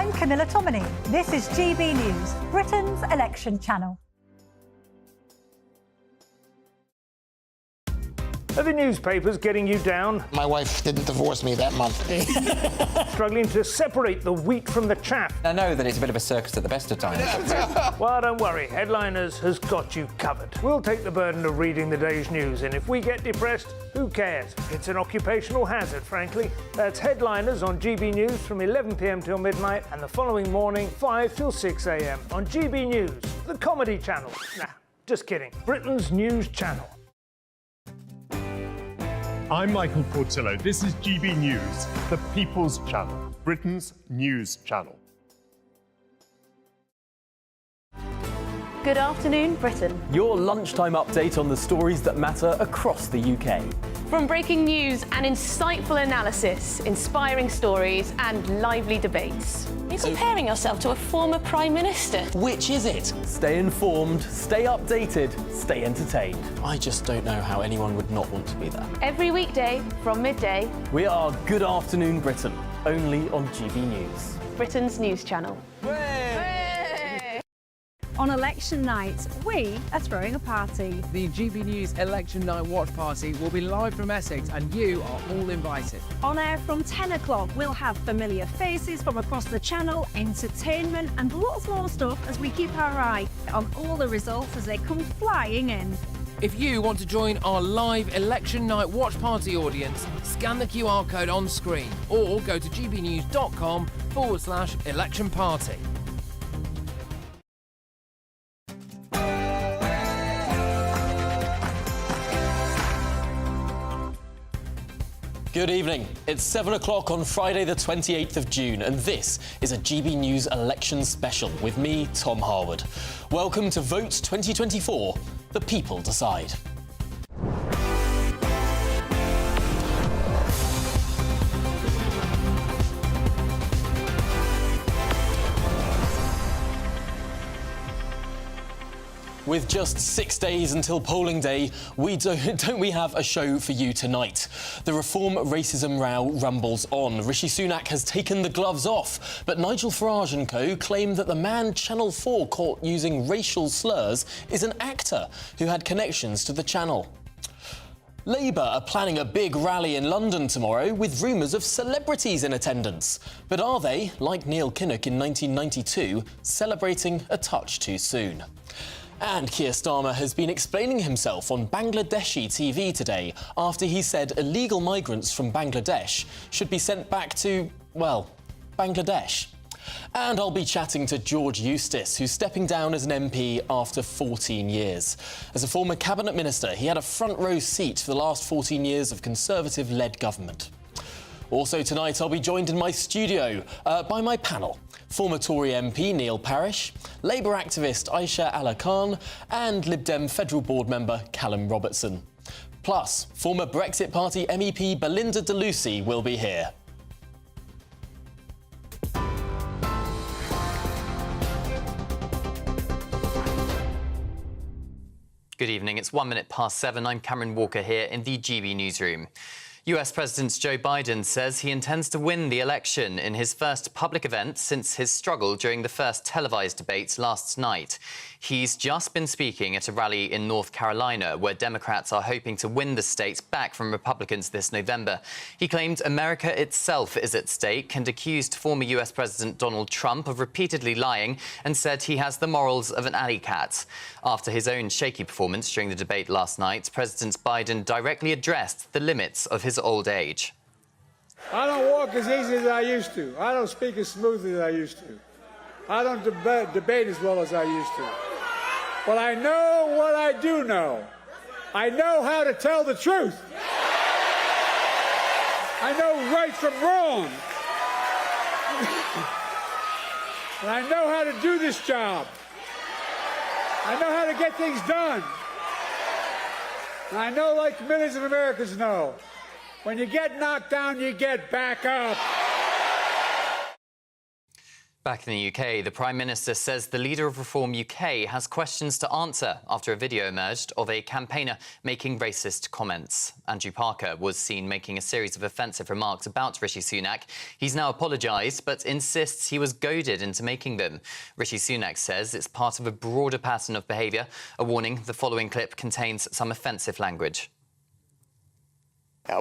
I'm Camilla Tominey. This is GB News, Britain's election channel. Are the newspapers getting you down? My wife didn't divorce me that month. Struggling to separate the wheat from the chaff? I know that it's a bit of a circus at the best of times. Well, don't worry, Headliners has got you covered. We'll take the burden of reading the day's news, and if we get depressed, who cares? It's an occupational hazard, frankly. That's Headliners on GB News from 11 p.m. till midnight, and the following morning, 5 till 6 a.m. on GB News, the comedy channel. Nah, just kidding. Britain's news channel. I'm Michael Portillo. This is GB News, the People's Channel, Britain's news channel. Good afternoon, Britain. Your lunchtime update on the stories that matter across the UK. From breaking news and insightful analysis, inspiring stories and lively debates. You're comparing yourself to a former Prime Minister. Which is it? Stay informed, stay updated, stay entertained. I just don't know how anyone would not want to be there. Every weekday from midday. We are Good Afternoon Britain, only on GB News. Britain's news channel. On election night, we are throwing a party. The GB News Election Night Watch Party will be live from Essex and you are all invited. On air from 10 o'clock, we'll have familiar faces from across the channel, entertainment and lots more stuff as we keep our eye on all the results as they come flying in. If you want to join our live Election Night Watch Party audience, scan the QR code on screen or go to gbnews.com/election party. Good evening. It's 7 o'clock on Friday the 28th of June and this is a GB News election special with me, Tom Harwood. Welcome to Vote 2024. The people decide. With just 6 days until polling day, don't we have a show for you tonight? The reform racism row rumbles on. Rishi Sunak has taken the gloves off, but Nigel Farage and co claim that the man Channel 4 caught using racial slurs is an actor who had connections to the channel. Labour are planning a big rally in London tomorrow with rumours of celebrities in attendance. But are they, like Neil Kinnock in 1992, celebrating a touch too soon? And Keir Starmer has been explaining himself on Bangladeshi TV today after he said illegal migrants from Bangladesh should be sent back to, well, Bangladesh. And I'll be chatting to George Eustice, who's stepping down as an MP after 14 years. As a former cabinet minister, he had a front row seat for the last 14 years of Conservative-led government. Also tonight, I'll be joined in my studio by my panel. Former Tory MP Neil Parish, Labour activist Aisha Allah Khan and Lib Dem Federal Board member Callum Robertson. Plus, former Brexit Party MEP Belinda de Lucy will be here. Good evening. It's 1 minute past 7. I'm Cameron Walker here in the GB newsroom. US President Joe Biden says he intends to win the election in his first public event since his struggle during the first televised debates last night. He's just been speaking at a rally in North Carolina where Democrats are hoping to win the state back from Republicans this November. He claimed America itself is at stake and accused former US President Donald Trump of repeatedly lying and said he has the morals of an alley cat. After his own shaky performance during the debate last night, President Biden directly addressed the limits of his old age. I don't walk as easy as I used to. I don't speak as smoothly as I used to. I don't debate as well as I used to. But I know what I do know. I know how to tell the truth. I know right from wrong. And I know how to do this job. I know how to get things done. And I know, like millions of Americans know, when you get knocked down, you get back up. Back in the UK, the Prime Minister says the leader of Reform UK has questions to answer after a video emerged of a campaigner making racist comments. Andrew Parker was seen making a series of offensive remarks about Rishi Sunak. He's now apologised, but insists he was goaded into making them. Rishi Sunak says it's part of a broader pattern of behaviour. A warning, the following clip contains some offensive language.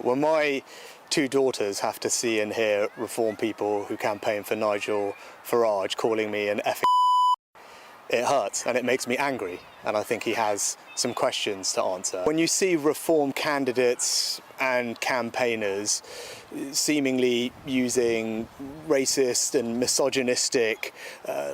When my two daughters have to see and hear Reform people who campaign for Nigel Farage calling me an effing, it hurts and it makes me angry, and I think he has some questions to answer. When you see Reform candidates and campaigners seemingly using racist and misogynistic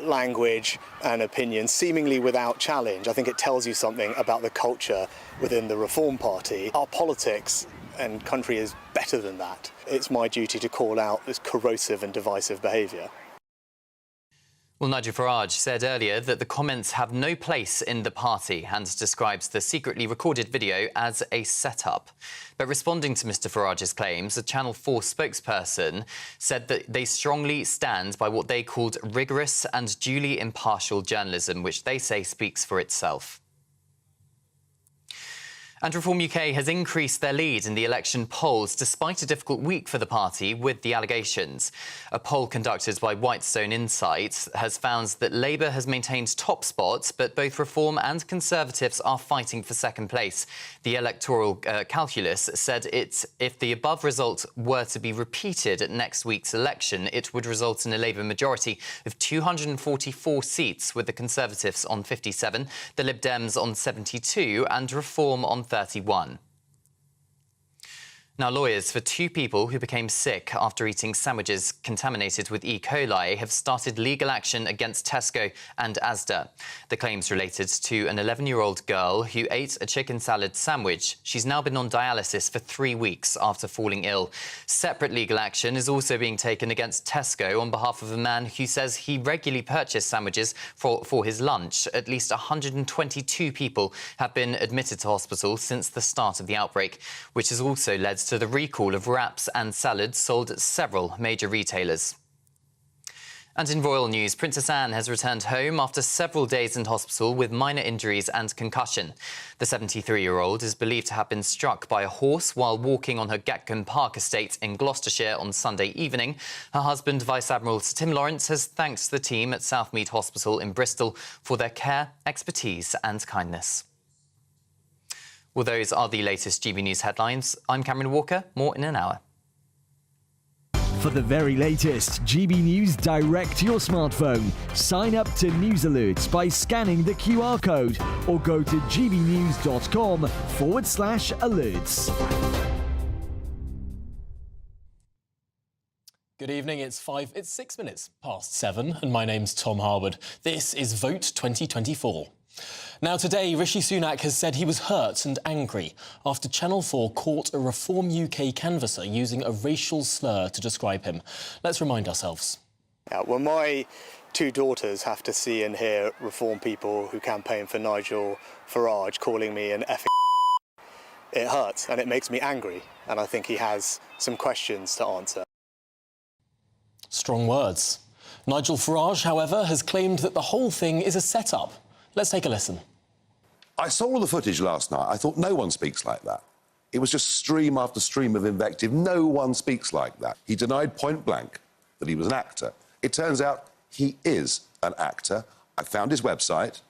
language and opinions, seemingly without challenge, I think it tells you something about the culture within the Reform Party. Our politics and country is better than that. It's my duty to call out this corrosive and divisive behaviour. Well, Nigel Farage said earlier that the comments have no place in the party and describes the secretly recorded video as a setup. But responding to Mr Farage's claims, a Channel 4 spokesperson said that they strongly stand by what they called rigorous and duly impartial journalism, which they say speaks for itself. And Reform UK has increased their lead in the election polls despite a difficult week for the party with the allegations. A poll conducted by Whitestone Insights has found that Labour has maintained top spots, but both Reform and Conservatives are fighting for second place. The electoral calculus said if the above result were to be repeated at next week's election, it would result in a Labour majority of 244 seats, with the Conservatives on 57, the Lib Dems on 72 and Reform on 31. Now, lawyers for two people who became sick after eating sandwiches contaminated with E. coli have started legal action against Tesco and Asda. The claims related to an 11-year-old girl who ate a chicken salad sandwich. She's now been on dialysis for 3 weeks after falling ill. Separate legal action is also being taken against Tesco on behalf of a man who says he regularly purchased sandwiches for his lunch. At least 122 people have been admitted to hospital since the start of the outbreak, which has also led to the recall of wraps and salads sold at several major retailers. And in royal news, Princess Anne has returned home after several days in hospital with minor injuries and concussion. The 73-year-old is believed to have been struck by a horse while walking on her Gatcombe Park estate in Gloucestershire on Sunday evening. Her husband, Vice Admiral Sir Tim Lawrence, has thanked the team at Southmead Hospital in Bristol for their care, expertise and kindness. Well, those are the latest GB News headlines. I'm Cameron Walker. More in an hour. For the very latest GB News direct to your smartphone, sign up to News Alerts by scanning the QR code or go to gbnews.com/alerts. Good evening, it's 6 minutes past 7 and my name's Tom Harwood. This is Vote 2024. Now today, Rishi Sunak has said he was hurt and angry after Channel 4 caught a Reform UK canvasser using a racial slur to describe him. Let's remind ourselves. When my two daughters have to see and hear Reform people who campaign for Nigel Farage calling me an effing, it hurts and it makes me angry, and I think he has some questions to answer. Strong words. Nigel Farage, however, has claimed that the whole thing is a setup. Let's take a listen. I saw all the footage last night. I thought no one speaks like that. It was just stream after stream of invective. No one speaks like that. He denied point blank that he was an actor. It turns out he is an actor. I found his website.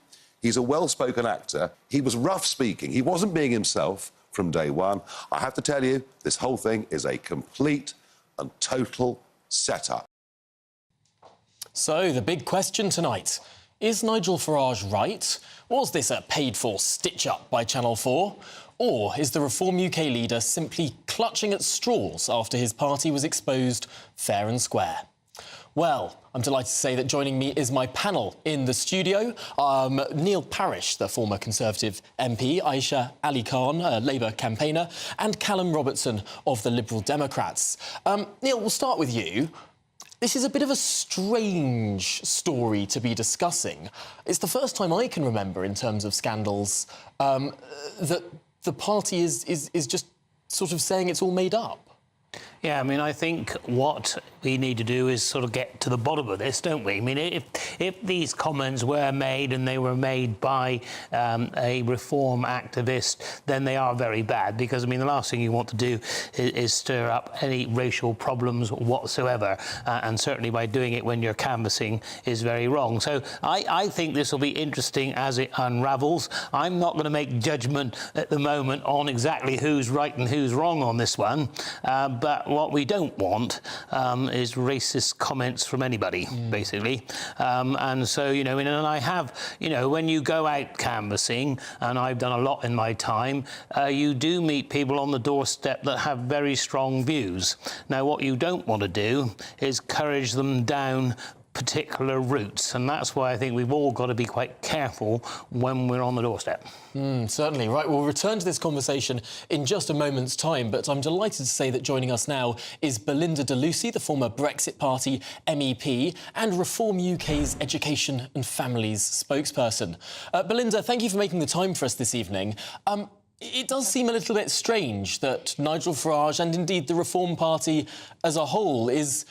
He's a well-spoken actor. He was rough speaking. He wasn't being himself from day one. I have to tell you, this whole thing is a complete and total setup. So, the big question tonight. Is Nigel Farage right? Was this a paid-for stitch-up by Channel 4? Or is the Reform UK leader simply clutching at straws after his party was exposed fair and square? Well, I'm delighted to say that joining me is my panel in the studio. Neil Parish, the former Conservative MP, Aisha Ali Khan, a Labour campaigner, and Callum Robertson of the Liberal Democrats. Neil, we'll start with you. This is a bit of a strange story to be discussing. It's the first time I can remember, in terms of scandals, that the party is just sort of saying it's all made up. Yeah, I mean, I think what we need to do is sort of get to the bottom of this, don't we? I mean, if these comments were made and they were made by a reform activist, then they are very bad, because, I mean, the last thing you want to do is stir up any racial problems whatsoever, and certainly by doing it when you're canvassing is very wrong. So I think this will be interesting as it unravels. I'm not going to make judgment at the moment on exactly who's right and who's wrong on this one, but what we don't want is racist comments from anybody, basically. And so, you know, and I have, you know, when you go out canvassing, and I've done a lot in my time, you do meet people on the doorstep that have very strong views. Now, what you don't want to do is encourage them down particular routes, and that's why I think we've all got to be quite careful when we're on the doorstep. Certainly. Right, we'll return to this conversation in just a moment's time, but I'm delighted to say that joining us now is Belinda de Lucy, the former Brexit Party MEP and Reform UK's Education and Families spokesperson. Belinda, thank you for making the time for us this evening. It does seem a little bit strange that Nigel Farage and indeed the Reform Party as a whole is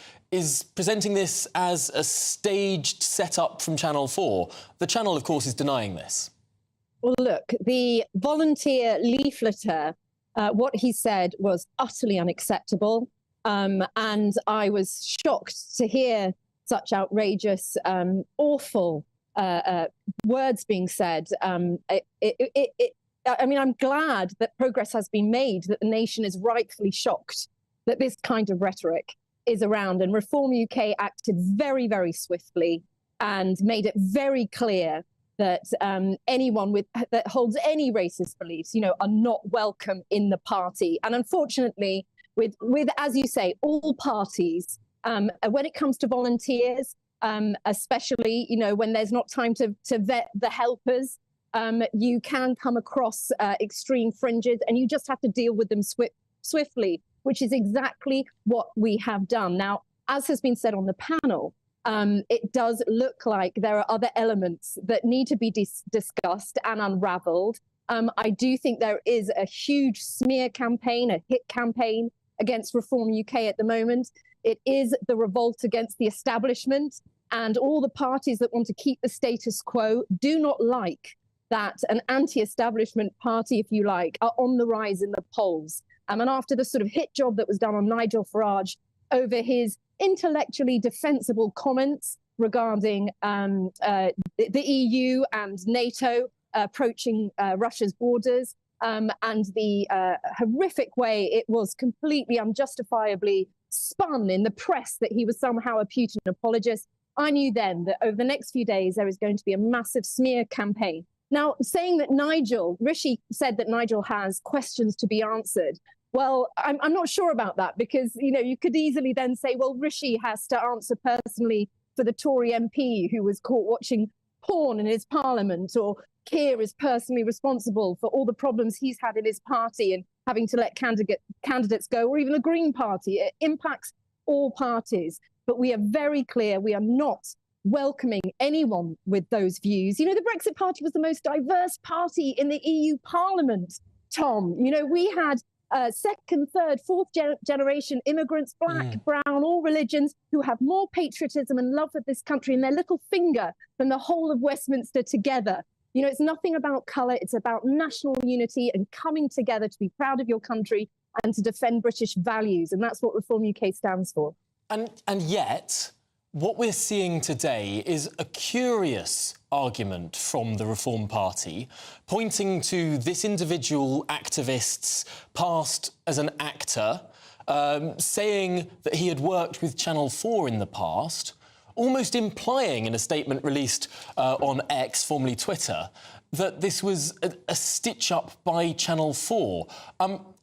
presenting this as a staged setup from Channel 4. The channel, of course, is denying this. Well, look, the volunteer leafleter, what he said was utterly unacceptable. And I was shocked to hear such outrageous, awful words being said. I mean, I'm glad that progress has been made, that the nation is rightfully shocked that this kind of rhetoric is around, and Reform UK acted very, very swiftly and made it very clear that anyone that holds any racist beliefs, you know, are not welcome in the party. And unfortunately, with as you say, all parties, when it comes to volunteers, especially, you know, when there's not time to vet the helpers, you can come across extreme fringes, and you just have to deal with them swiftly, which is exactly what we have done. Now, as has been said on the panel, it does look like there are other elements that need to be discussed and unraveled. I do think there is a huge smear campaign, a hit campaign against Reform UK at the moment. It is the revolt against the establishment, and all the parties that want to keep the status quo do not like that an anti-establishment party, if you like, are on the rise in the polls. And after the sort of hit job that was done on Nigel Farage over his intellectually defensible comments regarding the EU and NATO approaching Russia's borders, and the horrific way it was completely unjustifiably spun in the press that he was somehow a Putin apologist, I knew then that over the next few days there is going to be a massive smear campaign. Now, saying that Rishi said that Nigel has questions to be answered. Well, I'm not sure about that, because, you know, you could easily then say, well, Rishi has to answer personally for the Tory MP who was caught watching porn in his parliament, or Keir is personally responsible for all the problems he's had in his party and having to let candidates go, or even the Green Party. It impacts all parties. But we are very clear, we are not welcoming anyone with those views. You know, the Brexit Party was the most diverse party in the EU Parliament, Tom. You know, we had second, third, fourth generation immigrants, black, brown, all religions, who have more patriotism and love for this country in their little finger than the whole of Westminster together. You know, it's nothing about colour, it's about national unity and coming together to be proud of your country and to defend British values. And that's what Reform UK stands for. And yet, what we're seeing today is a curious argument from the Reform Party, pointing to this individual activist's past as an actor, saying that he had worked with Channel 4 in the past, almost implying in a statement released on X, formerly Twitter, that this was a stitch-up by Channel 4.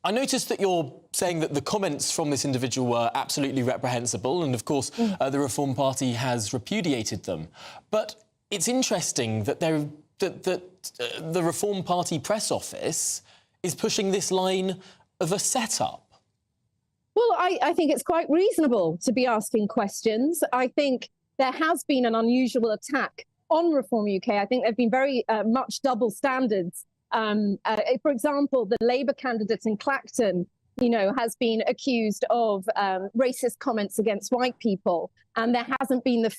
I noticed that you're saying that the comments from this individual were absolutely reprehensible, and of course the Reform Party has repudiated them. But it's interesting that the Reform Party press office is pushing this line of a setup. Well, I think it's quite reasonable to be asking questions. I think there has been an unusual attack on Reform UK. I think there have been very much double standards. For example, the Labour candidate in Clacton you know, has been accused of racist comments against white people, and there hasn't been the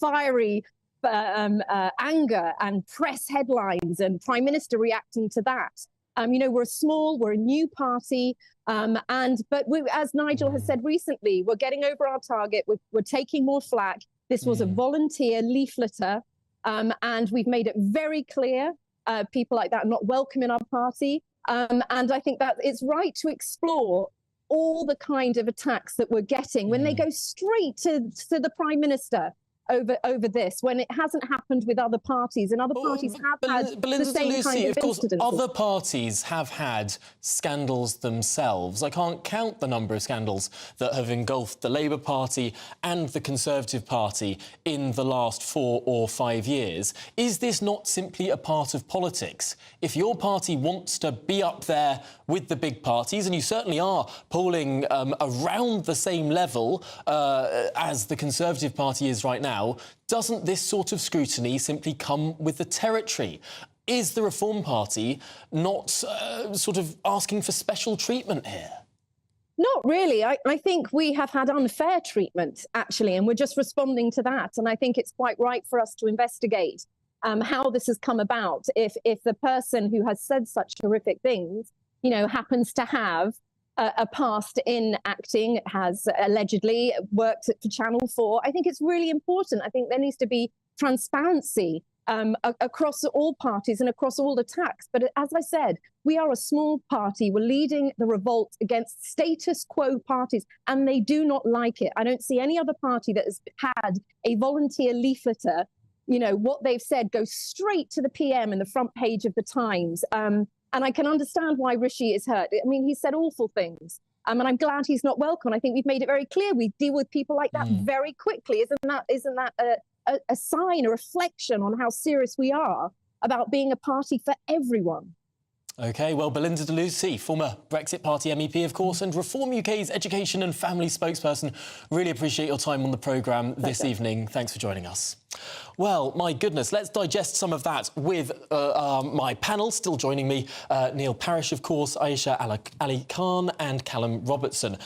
fiery anger and press headlines and Prime Minister reacting to that. You know, we're a new party, but as Nigel has said recently, we're getting over our target. We're taking more flack. This was a volunteer leafleter, and we've made it very clear people like that are not welcome in our party. And I think that it's right to explore all the kind of attacks that we're getting when they go straight to the Prime Minister over this, when it hasn't happened with other parties, and other parties have had the same kind of incidents. Other parties have had scandals themselves. I can't count the number of scandals that have engulfed the Labour Party and the Conservative Party in the last 4 or 5 years. Is this not simply a part of politics? If your party wants to be up there with the big parties, and you certainly are polling around the same level as the Conservative Party is right now, doesn't this sort of scrutiny simply come with the territory? Is the Reform Party not sort of asking for special treatment here? Not really. I think we have had unfair treatment, actually, and we're just responding to that. And I think it's quite right for us to investigate how this has come about. If the person who has said such horrific things, you know, happens to have a past in acting, has allegedly worked for Channel 4. I think it's really important. I think there needs to be transparency across all parties and across all attacks. But as I said, we are a small party. We're leading the revolt against status quo parties, and they do not like it. I don't see any other party that has had a volunteer leafleter, you know, what they've said goes straight to the PM in the front page of the Times. And I can understand why Rishi is hurt. I mean, he said awful things. And I'm glad he's not welcome. I think we've made it very clear we deal with people like that very quickly. Isn't that a sign, a reflection on how serious we are about being a party for everyone? OK, well, Belinda de Lucy, former Brexit Party MEP, of course, and Reform UK's education and family spokesperson. Really appreciate your time on the programme this evening. Thanks for joining us. Well, my goodness, let's digest some of that with my panel. Still joining me, Neil Parish, of course, Aisha Ali Khan and Callum Robertson.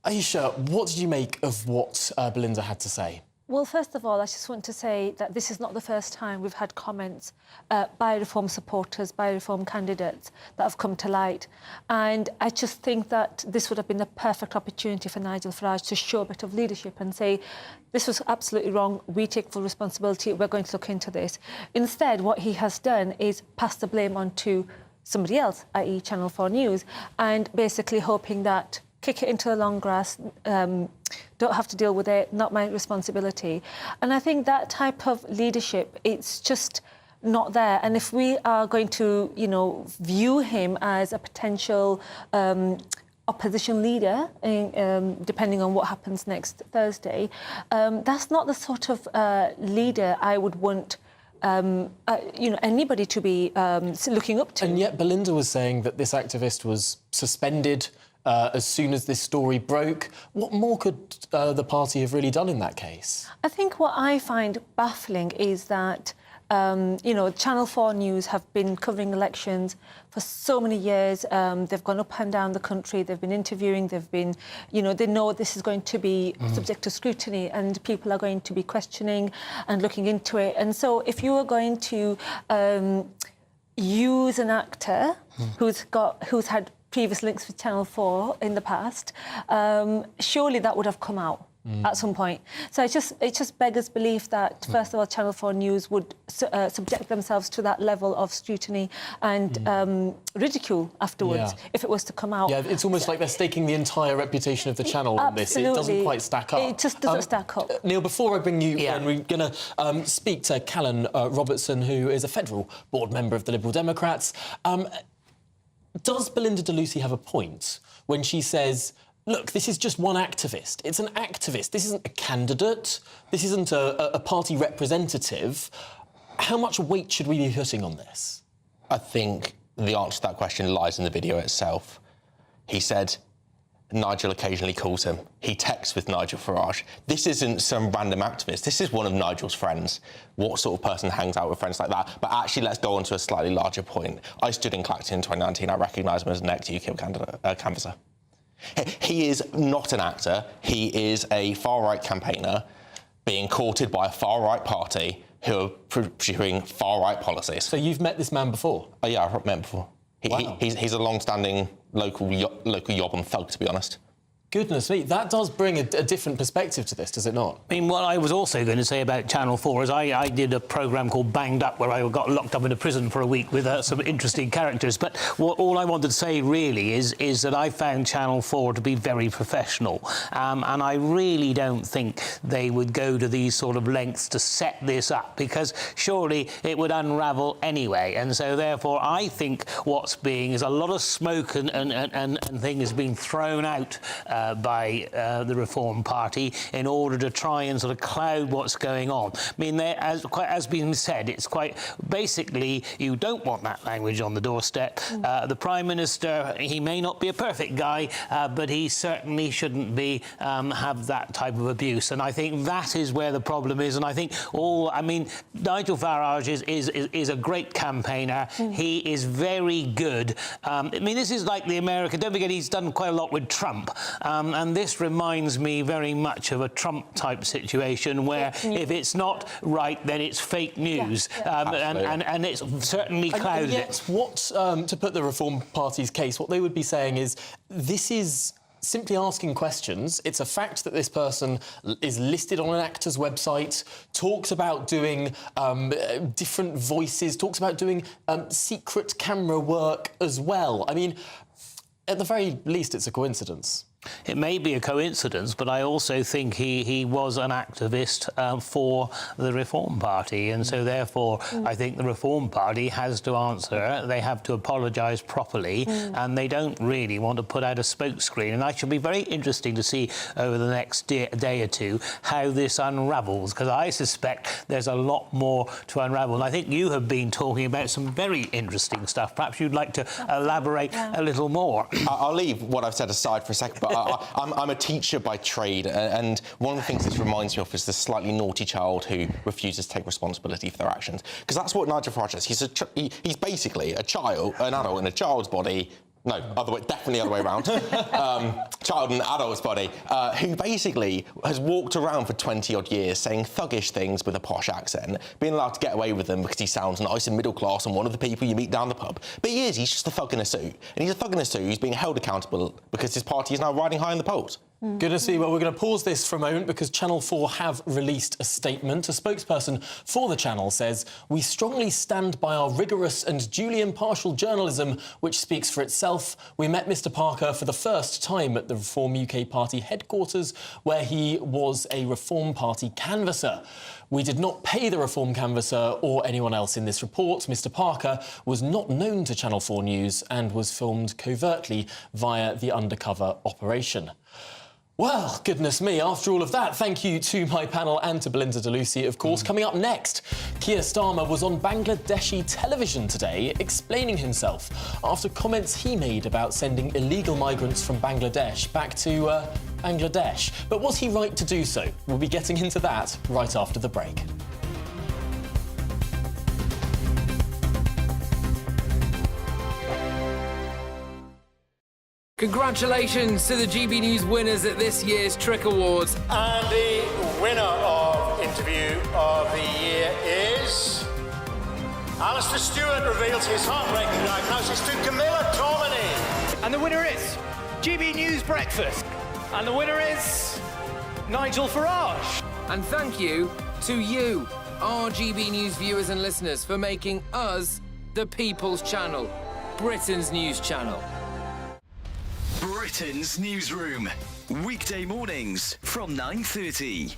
Aisha, what did you make of what Belinda had to say? Well, first of all, I just want to say that this is not the first time we've had comments by Reform supporters, by Reform candidates that have come to light. And I just think that this would have been the perfect opportunity for Nigel Farage to show a bit of leadership and say, this was absolutely wrong, we take full responsibility, we're going to look into this. Instead, what he has done is pass the blame on to somebody else, i.e. Channel 4 News, and basically hoping that kick it into the long grass, don't have to deal with it, not my responsibility. And I think that type of leadership, it's just not there. And if we are going to, you know, view him as a potential opposition leader, depending on what happens next Thursday, that's not the sort of leader I would want you know, anybody to be looking up to. And yet Belinda was saying that this activist was suspended as soon as this story broke. What more could the party have really done in that case? I think what I find baffling is that, you know, Channel 4 News have been covering elections for so many years. They've gone up and down the country. They've been interviewing. They've been, you know, they know this is going to be subject to scrutiny and people are going to be questioning and looking into it. And so if you are going to use an actor who's had previous links with Channel 4 in the past, surely that would have come out at some point. So it just beggars belief that, first of all, Channel 4 News would subject themselves to that level of scrutiny and ridicule afterwards if it was to come out. Yeah, it's almost like they're staking the entire reputation of the channel on this. It doesn't quite stack up. It just doesn't stack up. Neil, before I bring you in, we're going to speak to Callum Robertson, who is a federal board member of the Liberal Democrats. Does Belinda de Lucy have a point when she says, look, this is just one activist. It's an activist. This isn't a candidate. This isn't a party representative. How much weight should we be putting on this? I think the answer to that question lies in the video itself. He said, Nigel occasionally calls him. He texts with Nigel Farage. This isn't some random activist. This is one of Nigel's friends. What sort of person hangs out with friends like that? But actually, let's go on to a slightly larger point. I stood in Clacton in 2019. I recognise him as an ex-UKIP canvasser. He is not an actor. He is a far-right campaigner being courted by a far-right party who are pursuing far-right policies. So you've met this man before? Oh, yeah, I've met him before. Wow. He's a long-standing local yob and thug, to be honest. Goodness me, that does bring a different perspective to this, does it not? I mean, what I was also going to say about Channel 4 is I did a programme called Banged Up, where I got locked up in a prison for a week with some interesting characters. But all I wanted to say, really, is that I found Channel 4 to be very professional. And I really don't think they would go to these sort of lengths to set this up, because surely it would unravel anyway. And so, therefore, I think what's being is a lot of smoke and things being thrown out by the Reform Party in order to try and sort of cloud what's going on. I mean, as been said, it's quite basically you don't want that language on the doorstep. The Prime Minister, he may not be a perfect guy, but he certainly shouldn't be have that type of abuse. And I think that is where the problem is. And I think Nigel Farage is a great campaigner. He is very good. I mean, this is like the American. Don't forget, he's done quite a lot with Trump. And this reminds me very much of a Trump-type situation where if it's not right, then it's fake news. And it's certainly clouded. And yet, to put the Reform Party's case, what they would be saying is this is simply asking questions. It's a fact that this person is listed on an actor's website, talks about doing different voices, talks about doing secret camera work as well. I mean, at the very least, it's a coincidence. It may be a coincidence, but I also think he was an activist for the Reform Party, and so therefore I think the Reform Party has to answer. They have to apologise properly, and they don't really want to put out a smokescreen. And I shall be very interesting to see over the next day or two how this unravels, because I suspect there's a lot more to unravel. And I think you have been talking about some very interesting stuff. Perhaps you'd like to elaborate a little more. I'll leave what I've said aside for a second, but I'm a teacher by trade, and one of the things this reminds me of is the slightly naughty child who refuses to take responsibility for their actions. Because that's what Nigel Farage is. He's basically an adult in a child's body. No, definitely other way around. Child in an adult's body, who basically has walked around for 20-odd years saying thuggish things with a posh accent, being allowed to get away with them because he sounds nice and middle class and one of the people you meet down the pub. But he's just a thug in a suit. And he's a thug in a suit who's being held accountable because his party is now riding high in the polls. Goodness me, well, we're going to pause this for a moment because Channel 4 have released a statement. A spokesperson for the channel says, "We strongly stand by our rigorous and duly impartial journalism, which speaks for itself. We met Mr Parker for the first time at the Reform UK Party headquarters, where he was a Reform Party canvasser. We did not pay the Reform canvasser or anyone else in this report. Mr Parker was not known to Channel 4 News and was filmed covertly via the undercover operation." Well, goodness me, after all of that, thank you to my panel and to Belinda DeLucy, of course. Coming up next, Keir Starmer was on Bangladeshi television today explaining himself after comments he made about sending illegal migrants from Bangladesh back to Bangladesh. But was he right to do so? We'll be getting into that right after the break. Congratulations to the GB News winners at this year's Trick Awards. And the winner of Interview of the Year is... Alistair Stewart reveals his heartbreaking diagnosis to Camilla Tominey. And the winner is GB News Breakfast. And the winner is Nigel Farage. And thank you to you, our GB News viewers and listeners, for making us the People's Channel, Britain's news channel. Britain's Newsroom, weekday mornings from 9:30.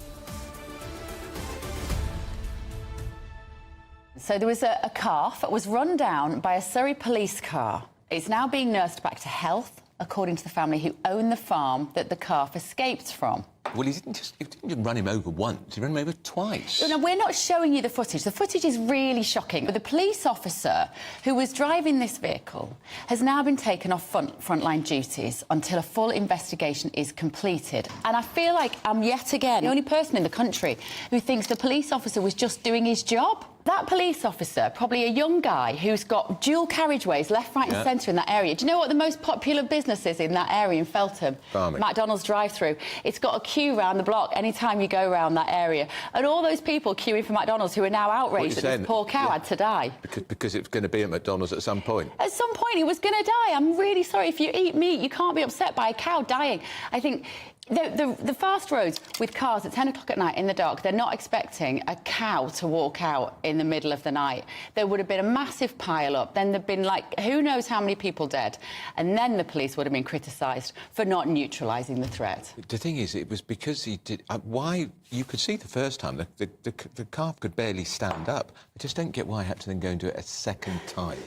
So there was a calf that was run down by a Surrey police car. It's now being nursed back to health, according to the family who own the farm that the calf escaped from. Well, he didn't just run him over once, he ran him over twice. No, we're not showing you the footage. The footage is really shocking. But the police officer who was driving this vehicle has now been taken off frontline duties until a full investigation is completed. And I feel like I'm yet again the only person in the country who thinks the police officer was just doing his job. That police officer, probably a young guy who's got dual carriageways left, right and centre in that area. Do you know what the most popular business is in that area in Feltham? Farming. McDonald's drive-through. It's got a queue round the block any time you go around that area. And all those people queuing for McDonald's who are now outraged that this poor cow had to die. Because it's going to be at McDonald's at some point. At some point he was going to die. I'm really sorry. If you eat meat, you can't be upset by a cow dying. I think the fast roads with cars at 10 o'clock at night in the dark, they're not expecting a cow to walk out in the middle of the night. There would have been a massive pile-up. Then there'd been, like, who knows how many people dead. And then the police would have been criticised for not neutralising the threat. The thing is, it was because he did... why... You could see the first time, the calf could barely stand up. I just don't get why I had to then go and do it a second time.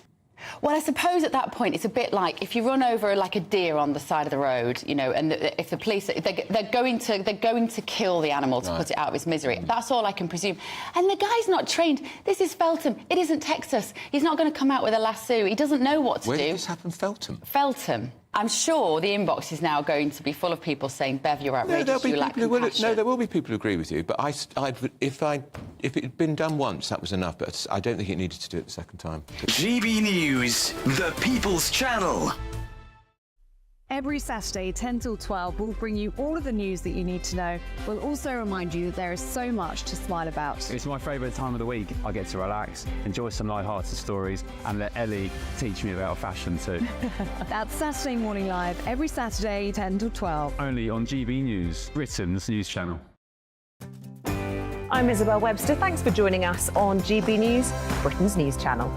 Well, I suppose at that point it's a bit like if you run over like a deer on the side of the road, you know, and if the police they're going to kill the animal to put it out of its misery. That's all I can presume. And the guy's not trained. This is Feltham. It isn't Texas. He's not going to come out with a lasso. He doesn't know what to do. Where did this happen, Feltham? Feltham. I'm sure the inbox is now going to be full of people saying, "Bev, you're outrageous. You lack compassion." No, there will be people who agree with you. But if it had been done once, that was enough. But I don't think it needed to do it the second time. GB News, the People's Channel. Every Saturday, 10 till 12, we'll bring you all of the news that you need to know. We'll also remind you that there is so much to smile about. It's my favourite time of the week. I get to relax, enjoy some light-hearted stories, and let Ellie teach me about fashion too. That's Saturday Morning Live, every Saturday, 10 till 12. Only on GB News, Britain's news channel. I'm Isabel Webster. Thanks for joining us on GB News, Britain's news channel.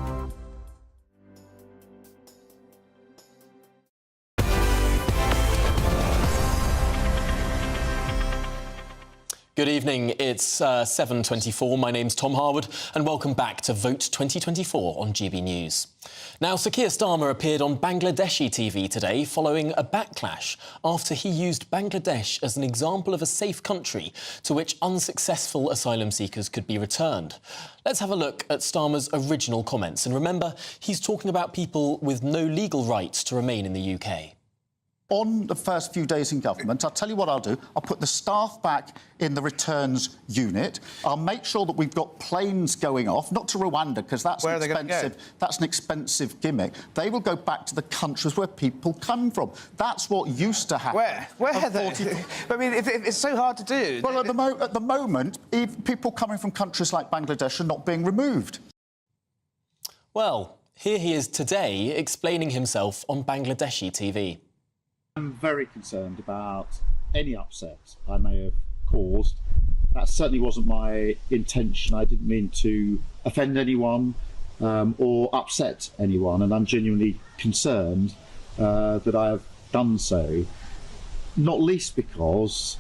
Good evening, it's 7:24. My name's Tom Harwood and welcome back to Vote 2024 on GB News. Now, Sir Keir Starmer appeared on Bangladeshi TV today following a backlash after he used Bangladesh as an example of a safe country to which unsuccessful asylum seekers could be returned. Let's have a look at Starmer's original comments. And remember, he's talking about people with no legal right to remain in the UK. On the first few days in government, I'll tell you what I'll do. I'll put the staff back in the returns unit. I'll make sure that we've got planes going off, not to Rwanda, because that's expensive. That's an expensive gimmick. They will go back to the countries where people come from. That's what used to happen. Where? I mean, it's so hard to do. Well, at the moment, people coming from countries like Bangladesh are not being removed. Well, here he is today explaining himself on Bangladeshi TV. I'm very concerned about any upset I may have caused. That certainly wasn't my intention. I didn't mean to offend anyone or upset anyone, and I'm genuinely concerned that I have done so, not least because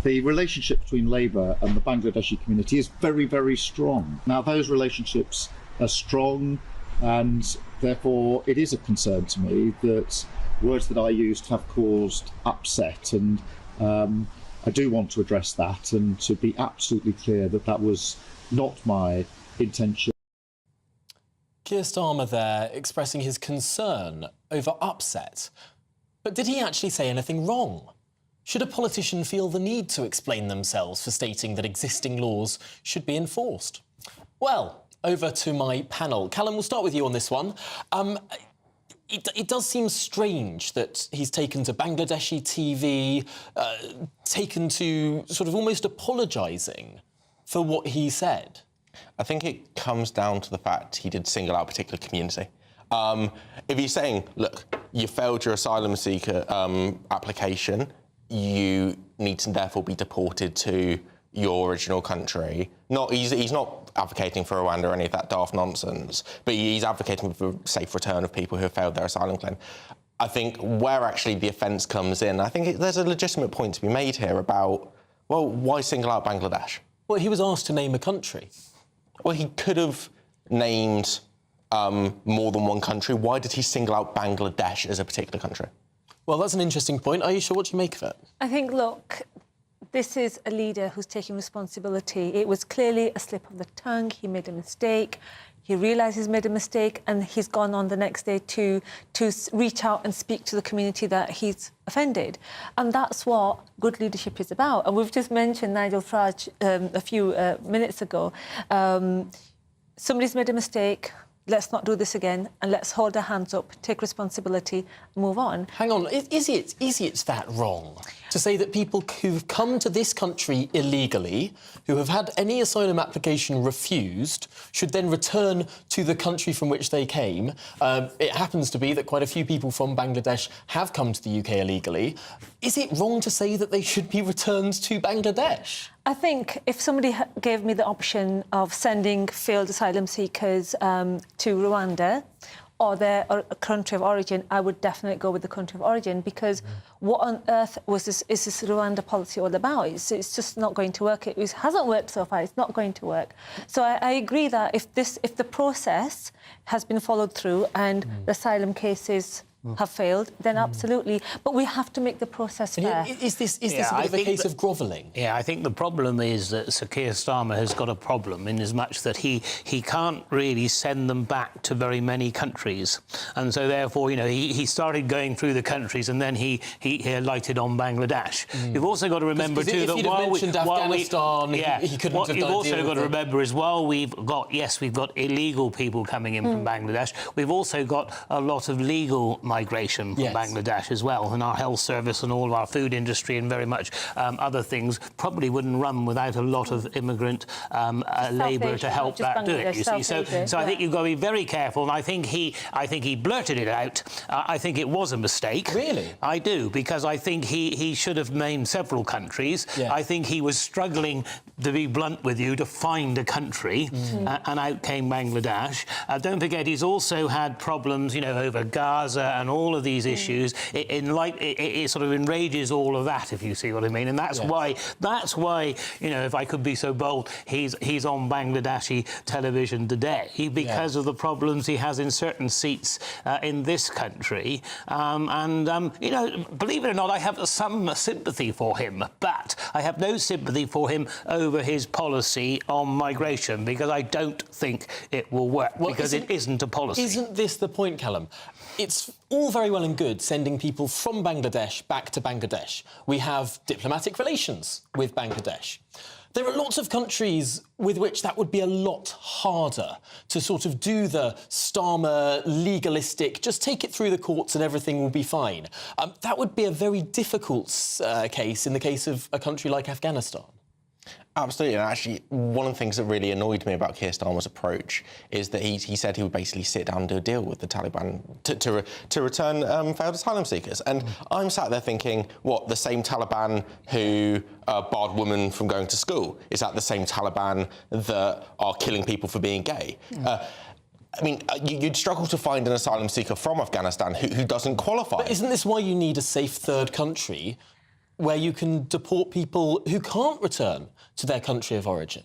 the relationship between Labour and the Bangladeshi community is very, very strong. Now, those relationships are strong, and therefore it is a concern to me that words that I used have caused upset, and I do want to address that and to be absolutely clear that that was not my intention. Keir Starmer there expressing his concern over upset. But did he actually say anything wrong? Should a politician feel the need to explain themselves for stating that existing laws should be enforced? Well, over to my panel. Callum, we'll start with you on this one. It does seem strange that he's taken to Bangladeshi TV, taken to sort of almost apologising for what he said. I think it comes down to the fact he did single out a particular community. If he's saying, look, you failed your asylum seeker application, you need to therefore be deported to your original country. He's not advocating for Rwanda or any of that daft nonsense, but he's advocating for safe return of people who have failed their asylum claim. I think where actually the offence comes in, I think there's a legitimate point to be made here about, well, why single out Bangladesh? Well, he was asked to name a country. Well, he could have named more than one country. Why did he single out Bangladesh as a particular country? Well, that's an interesting point. Ayesha, what do you make of it? I think, look, This is a leader who's taking responsibility. It was clearly a slip of the tongue. He made a mistake. He realised he's made a mistake, and he's gone on the next day to reach out and speak to the community that he's offended. And that's what good leadership is about. And we've just mentioned Nigel Farage a few minutes ago. Somebody's made a mistake. Let's not do this again, and let's hold our hands up, take responsibility, move on. Hang on, is it that wrong to say that people who've come to this country illegally, who have had any asylum application refused, should then return to the country from which they came? It happens to be that quite a few people from Bangladesh have come to the UK illegally. Is it wrong to say that they should be returned to Bangladesh? I think if somebody gave me the option of sending failed asylum seekers to Rwanda or their country of origin, I would definitely go with the country of origin, because what on earth is this Rwanda policy all about? It's just not going to work. It hasn't worked so far. It's not going to work. So I agree that if the process has been followed through and the asylum cases have failed, then absolutely. But we have to make the process fair. Is this a bit of a case of grovelling? Yeah, I think the problem is that Sir Keir Starmer has got a problem in as much that he can't really send them back to very many countries. And so, therefore, you know, he started going through the countries and then he alighted on Bangladesh. You've also got to remember, too, that while we... Afghanistan, he couldn't have done You've also got to remember as well, we've got illegal people coming in from Bangladesh. We've also got a lot of legal migration from Bangladesh as well, and our health service and all of our food industry and very much other things probably wouldn't run without a lot of immigrant labour to help that do it. You see, so I think you've got to be very careful. And I think he blurted it out. I think it was a mistake. Really, I do, because I think he should have named several countries. I think he was struggling, to be blunt with you, to find a country, and out came Bangladesh. Don't forget, he's also had problems, you know, over Gaza and all of these issues. It sort of enrages all of that, if you see what I mean. And that's why, you know, if I could be so bold, he's on Bangladeshi television today, because of the problems he has in certain seats in this country. You know, believe it or not, I have some sympathy for him, but I have no sympathy for him over his policy on migration, because I don't think it will work, because it isn't a policy. Isn't this the point, Callum? It's all very well and good sending people from Bangladesh back to Bangladesh. We have diplomatic relations with Bangladesh. There are lots of countries with which that would be a lot harder to sort of do the Starmer legalistic, just take it through the courts and everything will be fine. That would be a very difficult case in the case of a country like Afghanistan. Absolutely, and actually, one of the things that really annoyed me about Keir Starmer's approach is that he said he would basically sit down and do a deal with the Taliban to return failed asylum seekers. And I'm sat there thinking, what, the same Taliban who barred women from going to school? Is that the same Taliban that are killing people for being gay? I mean, you'd struggle to find an asylum seeker from Afghanistan who doesn't qualify. But isn't this why you need a safe third country where you can deport people who can't return to their country of origin?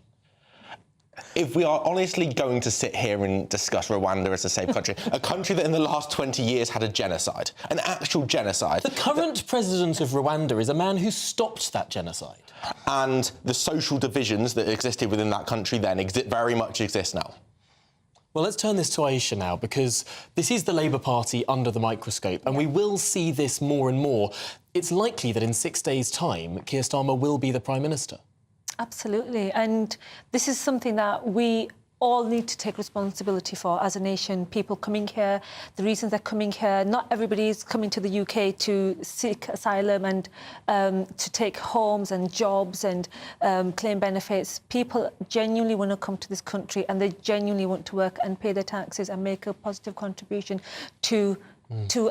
If we are honestly going to sit here and discuss Rwanda as a safe country, a country that in the last 20 years had a genocide, an actual genocide... The current president of Rwanda is a man who stopped that genocide. And the social divisions that existed within that country then very much exist now. Well, let's turn this to Aisha now, because this is the Labour Party under the microscope, and we will see this more and more. It's likely that in 6 days' time, Keir Starmer will be the Prime Minister. Absolutely. And this is something that we all need to take responsibility for as a nation. People coming here, the reasons they're coming here. Not everybody is coming to the UK to seek asylum and to take homes and jobs and claim benefits. People genuinely want to come to this country, and they genuinely want to work and pay their taxes and make a positive contribution to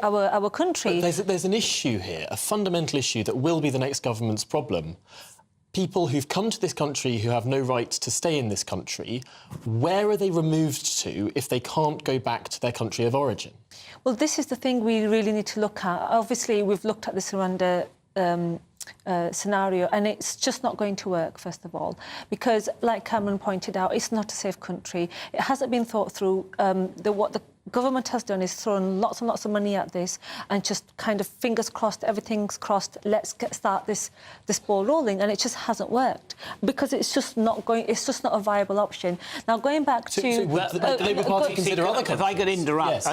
our country. But there's an issue here, a fundamental issue that will be the next government's problem. People who've come to this country who have no right to stay in this country, where are they removed to if they can't go back to their country of origin? Well, this is the thing we really need to look at. Obviously, we've looked at the Rwanda scenario, and it's just not going to work, first of all, because, like Cameron pointed out, it's not a safe country. It hasn't been thought through what government has done is thrown lots and lots of money at this and just kind of fingers crossed, everything's crossed, let's start this ball rolling, and it just hasn't worked because it's just not a viable option. Now, going back to... would the Labour Party consider other If I could interrupt, yes.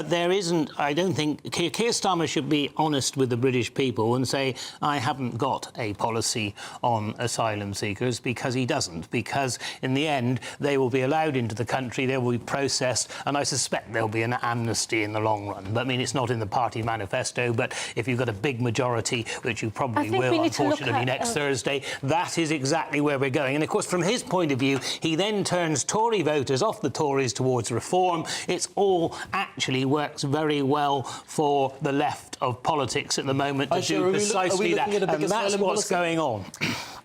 I don't think... Keir Starmer should be honest with the British people and say, I haven't got a policy on asylum seekers, because he doesn't. Because, in the end, they will be allowed into the country, they will be processed, and I suspect there'll be an amnesty in the long run. But, I mean, it's not in the party manifesto, but if you've got a big majority, which you probably will, unfortunately, next Thursday, that is exactly where we're going. And, of course, from his point of view, he then turns Tory voters off the Tories towards reform. It's all actually works very well for the left of politics at the moment to do precisely that. And that's what's going on.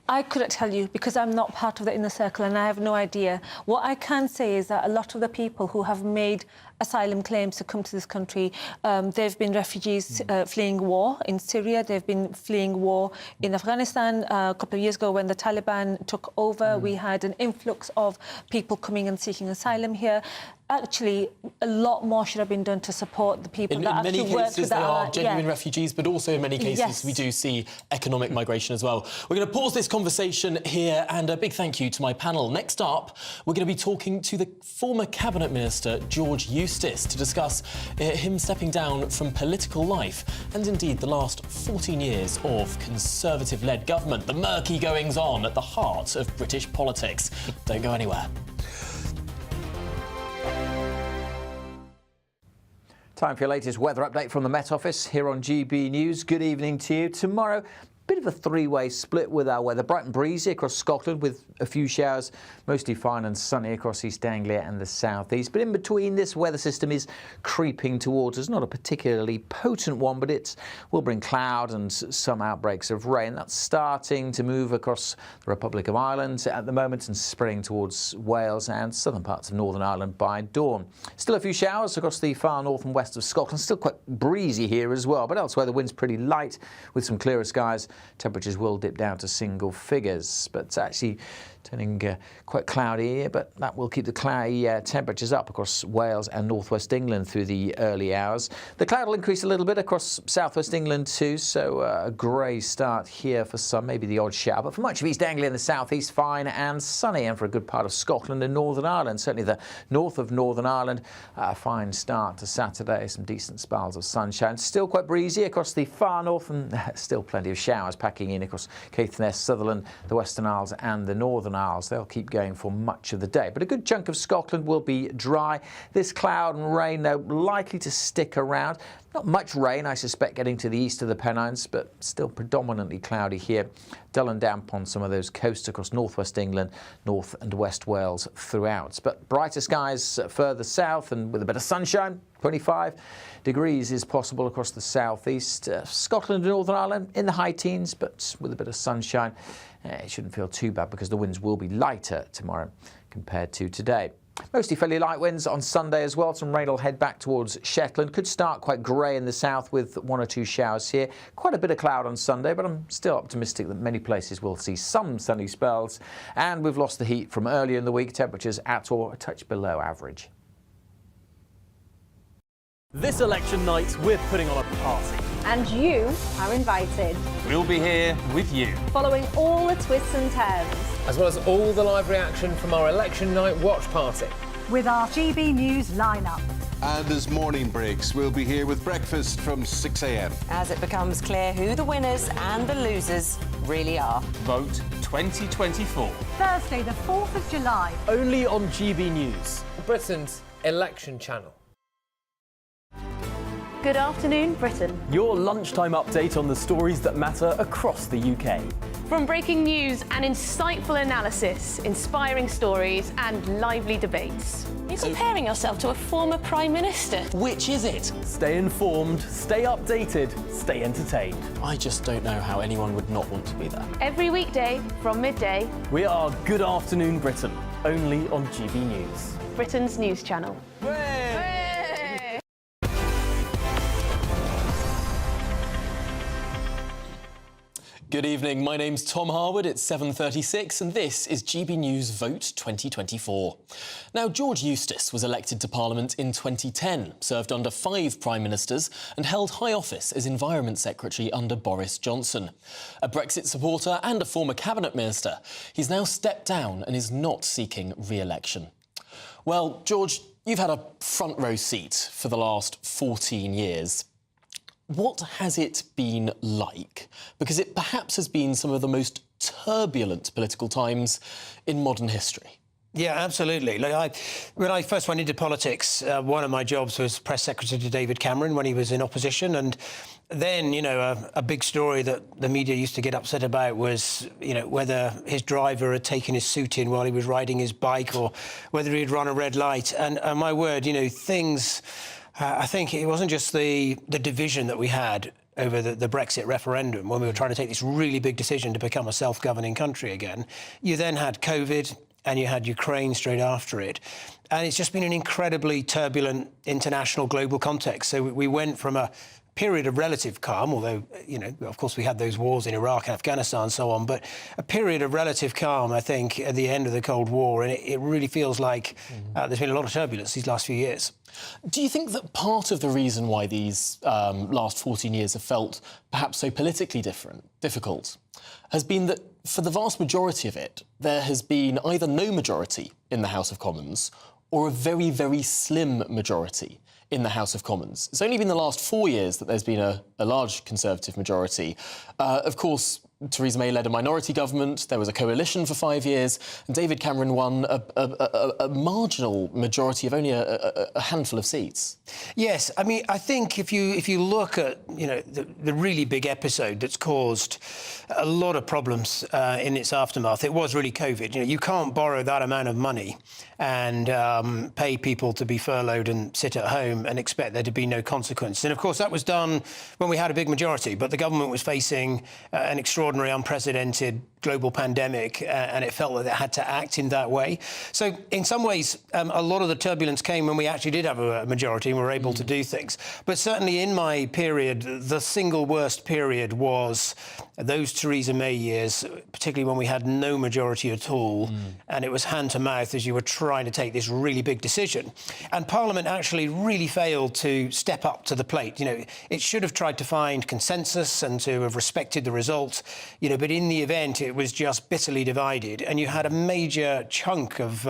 I couldn't tell you because I'm not part of the inner circle and I have no idea. What I can say is that a lot of the people who have made asylum claims to come to this country, they've been refugees fleeing war in Syria, they've been fleeing war in Afghanistan. A couple of years ago when the Taliban took over, we had an influx of people coming and seeking asylum here. Actually, a lot more should have been done to support the people that actually work with that. In many cases, they are genuine refugees, but also in many cases, we do see economic migration as well. We're going to pause this conversation here, and a big thank you to my panel. Next up, we're going to be talking to the former Cabinet Minister, George Eustice, to discuss him stepping down from political life and, indeed, the last 14 years of Conservative-led government, the murky goings-on at the heart of British politics. Don't go anywhere. Time for your latest weather update from the Met Office here on GB News. Good evening to you. Tomorrow, bit of a three-way split with our weather. Bright and breezy across Scotland with a few showers, mostly fine and sunny across East Anglia and the southeast. But in between, this weather system is creeping towards us. Not a particularly potent one, but it will bring cloud and some outbreaks of rain. That's starting to move across the Republic of Ireland at the moment and spreading towards Wales and southern parts of Northern Ireland by dawn. Still a few showers across the far north and west of Scotland. Still quite breezy here as well, but elsewhere the wind's pretty light with some clearer skies. Temperatures will dip down to single figures, but actually turning quite cloudy here, but that will keep the cloudy temperatures up across Wales and northwest England through the early hours. The cloud will increase a little bit across southwest England too, so a grey start here for some, maybe the odd shower, but for much of East Anglia and the southeast, fine and sunny, and for a good part of Scotland and Northern Ireland, certainly the north of Northern Ireland, a fine start to Saturday, some decent spells of sunshine. Still quite breezy across the far north, and still plenty of showers packing in across Caithness, Sutherland, the Western Isles and the Northern Isles. They'll keep going for much of the day, but a good chunk of Scotland will be dry. This cloud and rain, though, likely to stick around. Not much rain, I suspect, getting to the east of the Pennines, but still predominantly cloudy here. Dull and damp on some of those coasts across northwest England, north and west Wales throughout. But brighter skies further south and with a bit of sunshine. 25 degrees is possible across the southeast. Scotland and Northern Ireland in the high teens, but with a bit of sunshine. It shouldn't feel too bad because the winds will be lighter tomorrow compared to today. Mostly fairly light winds on Sunday as well. Some rain will head back towards Shetland. Could start quite grey in the south with one or two showers here. Quite a bit of cloud on Sunday, but I'm still optimistic that many places will see some sunny spells. And we've lost the heat from earlier in the week. Temperatures at or a touch below average. This election night, we're putting on a party. And you are invited. We'll be here with you. Following all the twists and turns. As well as all the live reaction from our election night watch party. With our GB News lineup. And as morning breaks, we'll be here with breakfast from 6 a.m. As it becomes clear who the winners and the losers really are. Vote 2024. Thursday, the 4th of July. Only on GB News. Britain's election channel. Good afternoon, Britain. Your lunchtime update on the stories that matter across the UK. From breaking news and insightful analysis, inspiring stories and lively debates. Are you comparing yourself to a former Prime Minister? Which is it? Stay informed, stay updated, stay entertained. I just don't know how anyone would not want to be there. Every weekday from midday. We are Good Afternoon Britain, only on GB News. Britain's news channel. Good evening, my name's Tom Harwood, it's 7:36 and this is GB News Vote 2024. Now, George Eustice was elected to Parliament in 2010, served under 5 Prime Ministers and held high office as Environment Secretary under Boris Johnson. A Brexit supporter and a former Cabinet Minister, he's now stepped down and is not seeking re-election. Well, George, you've had a front row seat for the last 14 years. What has it been like? Because it perhaps has been some of the most turbulent political times in modern history. Yeah, absolutely. Look, when I first went into politics, one of my jobs was press secretary to David Cameron when he was in opposition. And then, you know, a big story that the media used to get upset about was, you know, whether his driver had taken his suit in while he was riding his bike or whether he'd run a red light. And my word, you know, things... I think it wasn't just the division that we had over the Brexit referendum when we were trying to take this really big decision to become a self-governing country again. You then had COVID and you had Ukraine straight after it. And it's just been an incredibly turbulent international global context. So we went from a period of relative calm, although, you know, of course we had those wars in Iraq and Afghanistan and so on, but a period of relative calm, I think, at the end of the Cold War. And it really feels like there's been a lot of turbulence these last few years. Do you think that part of the reason why these last 14 years have felt perhaps so politically difficult has been that for the vast majority of it, there has been either no majority in the House of Commons or a very, very slim majority in the House of Commons? It's only been the last 4 years that there's been a large Conservative majority. Of course, Theresa May led a minority government, there was a coalition for 5 years, and David Cameron won a marginal majority of only a handful of seats. Yes, I mean, I think if you look at, you know, the really big episode that's caused a lot of problems in its aftermath, it was really COVID. You know, you can't borrow that amount of money and pay people to be furloughed and sit at home and expect there to be no consequence. And of course, that was done when we had a big majority, but the government was facing an extraordinary, unprecedented global pandemic, and it felt that it had to act in that way. So in some ways, a lot of the turbulence came when we actually did have a majority and were able to do things. But certainly in my period, the single worst period was those Theresa May years, particularly when we had no majority at all, and it was hand to mouth as you were trying to take this really big decision. And Parliament actually really failed to step up to the plate. You know, it should have tried to find consensus and to have respected the result, you know, but in the event, it was just bitterly divided, and you had a major chunk of,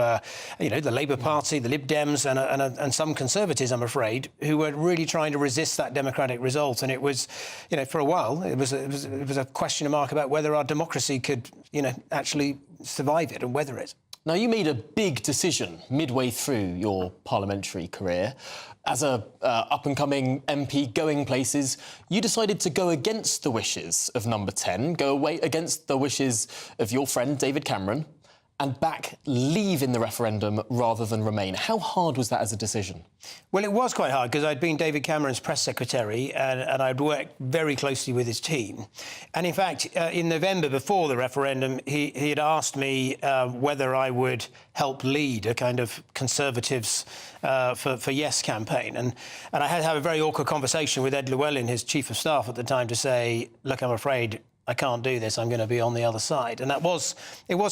you know, the Labour Party, the Lib Dems, and some Conservatives, I'm afraid, who were really trying to resist that democratic result. And it was, you know, for a while, it was a question mark about whether our democracy could, you know, actually survive it and weather it. Now, you made a big decision midway through your parliamentary career. As a up-and-coming MP going places, you decided to go against the wishes of Number 10, go away against the wishes of your friend David Cameron, and leave in the referendum rather than remain. How hard was that as a decision? Well, it was quite hard because I'd been David Cameron's press secretary and I'd worked very closely with his team. And in fact, in November before the referendum, he had asked me whether I would help lead a kind of Conservatives for Yes campaign. And I had to have a very awkward conversation with Ed Llewellyn, his chief of staff at the time, to say, look, I'm afraid I can't do this, I'm going to be on the other side. And it was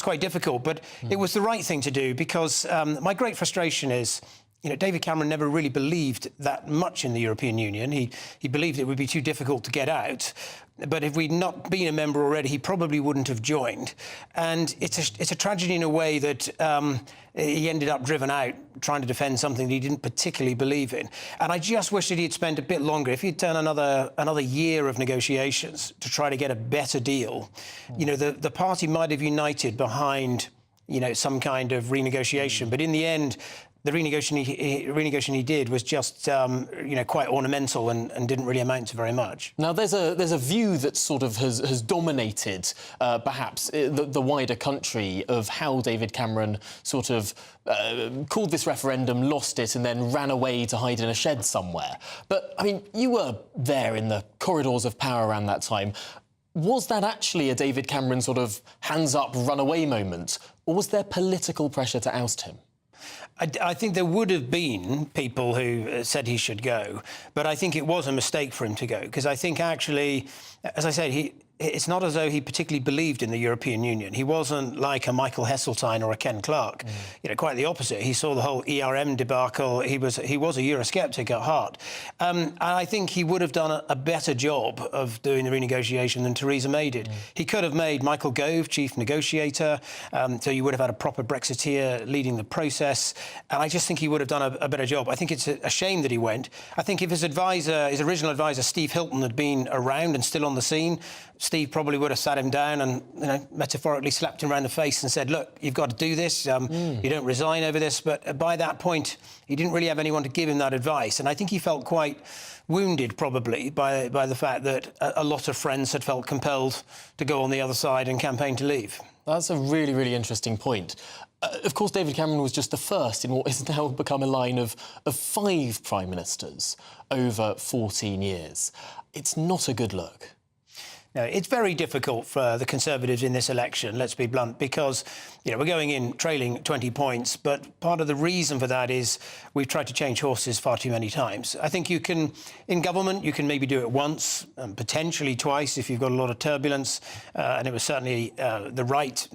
quite difficult, but it was the right thing to do because my great frustration is, you know, David Cameron never really believed that much in the European Union. He believed it would be too difficult to get out. But if we'd not been a member already, he probably wouldn't have joined. And it's a tragedy in a way that he ended up driven out trying to defend something that he didn't particularly believe in. And I just wish that he'd spent a bit longer. If he'd done another year of negotiations to try to get a better deal, you know, the party might have united behind, you know, some kind of renegotiation. But in the end, the renegotiation he did was just, you know, quite ornamental and didn't really amount to very much. Now, there's a view that sort of has dominated, perhaps, the wider country of how David Cameron sort of called this referendum, lost it, and then ran away to hide in a shed somewhere. But, I mean, you were there in the corridors of power around that time. Was that actually a David Cameron sort of hands-up, run-away moment, or was there political pressure to oust him? I think there would have been people who said he should go, but I think it was a mistake for him to go, because I think actually, as I said, it's not as though he particularly believed in the European Union. He wasn't like a Michael Heseltine or a Ken Clarke. You know, quite the opposite. He saw the whole ERM debacle. He was a Eurosceptic at heart. And I think he would have done a better job of doing the renegotiation than Theresa May did. He could have made Michael Gove chief negotiator, so you would have had a proper Brexiteer leading the process. And I just think he would have done a better job. I think it's a shame that he went. I think if his original advisor, Steve Hilton, had been around and still on the scene, Steve probably would have sat him down and, you know, metaphorically slapped him around the face and said, look, you've got to do this. You don't resign over this. But by that point, he didn't really have anyone to give him that advice. And I think he felt quite wounded, probably, by the fact that a lot of friends had felt compelled to go on the other side and campaign to leave. That's a really, really interesting point. Of course, David Cameron was just the first in what has now become a line of 5 prime ministers over 14 years. It's not a good look. No, it's very difficult for the Conservatives in this election, let's be blunt, because, you know, we're going in trailing 20 points, but part of the reason for that is we've tried to change horses far too many times. I think you can, in government, you can maybe do it once, potentially twice if you've got a lot of turbulence, and it was certainly the right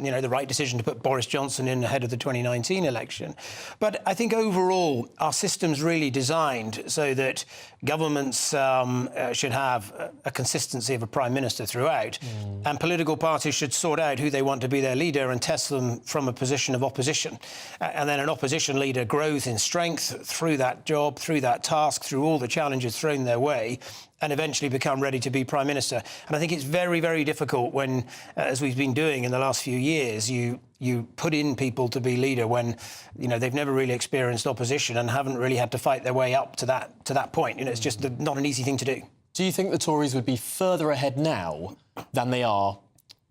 decision to put Boris Johnson in ahead of the 2019 election. But I think overall, our system's really designed so that governments should have a consistency of a prime minister throughout, and political parties should sort out who they want to be their leader and test them from a position of opposition. And then an opposition leader grows in strength through that job, through that task, through all the challenges thrown their way, and eventually become ready to be prime minister. And I think it's very, very difficult when, as we've been doing in the last few years, you put in people to be leader when, you know, they've never really experienced opposition and haven't really had to fight their way up to that point. You know, it's just not an easy thing to do. Do you think the Tories would be further ahead now than they are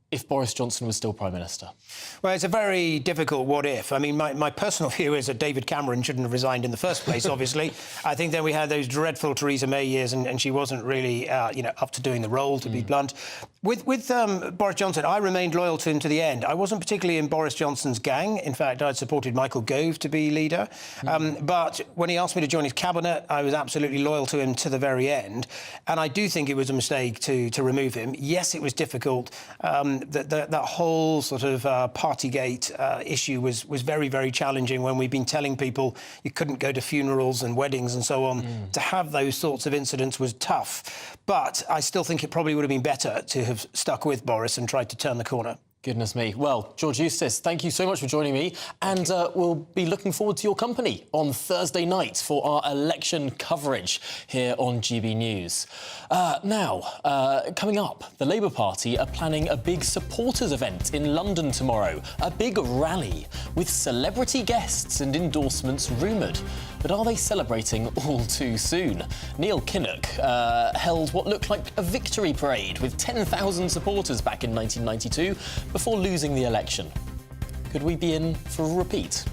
if Boris Johnson was still Prime Minister? Well, it's a very difficult what if. I mean, my personal view is that David Cameron shouldn't have resigned in the first place, obviously. I think then we had those dreadful Theresa May years and she wasn't really, up to doing the role, to be blunt. With Boris Johnson, I remained loyal to him to the end. I wasn't particularly in Boris Johnson's gang. In fact, I'd supported Michael Gove to be leader. But when he asked me to join his cabinet, I was absolutely loyal to him to the very end. And I do think it was a mistake to remove him. Yes, it was difficult. That whole sort of Partygate issue was very, very challenging when we've been telling people you couldn't go to funerals and weddings and so on. To have those sorts of incidents was tough. But I still think it probably would have been better to have stuck with Boris and tried to turn the corner. Goodness me. Well, George Eustace, thank you so much for joining me. And we'll be looking forward to your company on Thursday night for our election coverage here on GB News. Now, coming up, the Labour Party are planning a big supporters event in London tomorrow. A big rally with celebrity guests and endorsements rumoured. But are they celebrating all too soon? Neil Kinnock held what looked like a victory parade with 10,000 supporters back in 1992 before losing the election. Could we be in for a repeat?